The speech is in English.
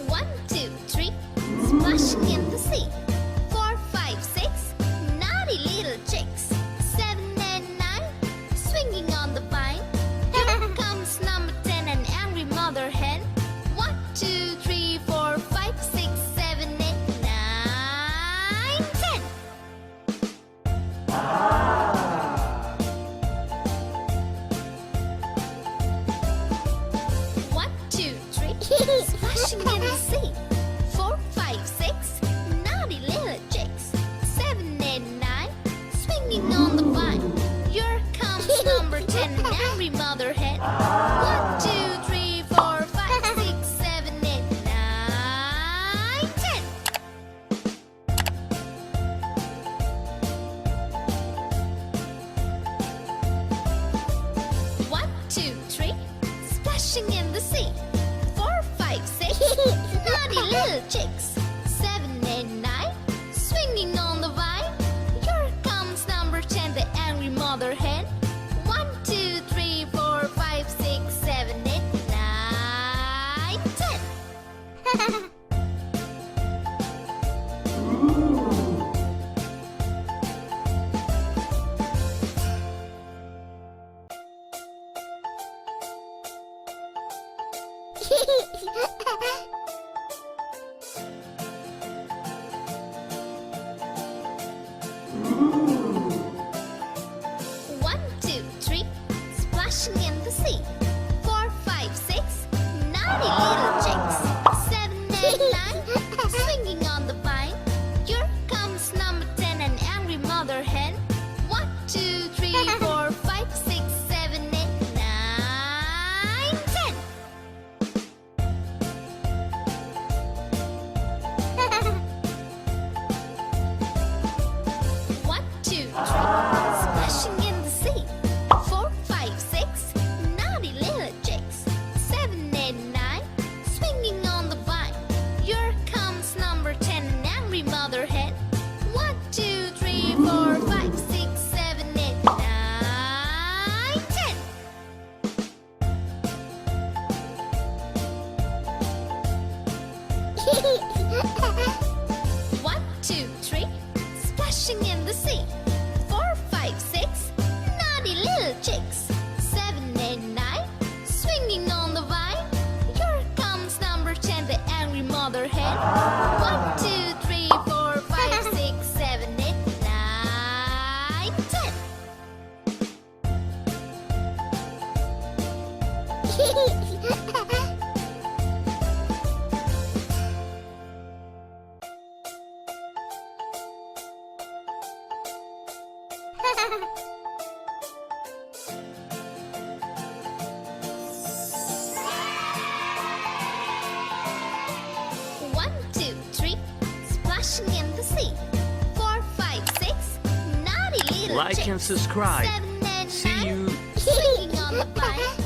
One, two, three, splashing in the sea. 4, 5, 6, naughty little chicks. 7 and 9, swinging on the vine. Here comes number 10, an angry mother hen. 1, 2, 3, 4, 5, 6, 7, 8, 9, 10. 1, 2, 3, splashing in the sea. 4, 5, 6, naughty little chicks. 7 and 9, swinging on the vine. Here comes number 10, an angry mother hen. 1, 2, 3, 4, 5, 6, 7, 8, 9, 10. 1, 2, 3, splashing in the sea. 4, 5, 6, naughty little chicks. 7 and 9, swinging on the vine. Here comes number 10, the angry mother hen. 1, 2, 3, 4, 5, 6, 7, 8, 9, 10. 1, 2, 3, splashing in the sea. 4, 5, 6, naughty little chicks. 7 and 9, swinging on the vine. Here comes number 10, an angry mother hen. 1, 2, 3, 4, 5, 6, 7, 8, 9, 10. 1, 2, 3, splashing in the sea. 4, 5, 6, naughty little chicks. 7 and 9, swinging on the vine. Here comes number 10, an angry mother hen. 1, 2, 3, 4, 5, 6, 7, 8, 9, 10. 1, 2, 3, splashing in the sea. 4, 5, 6, naughty little chicks. 7 and 9, swinging on the vine. Here comes number 10, the angry mother hen. 1, 2, 3, 4, 5, 6, 7, 8, 9, 10. 1, 2, 3, splashing in the sea. 4, 5, 6, naughty little Like chicks. and subscribe. 7 and 9, See you. swinging on the vine.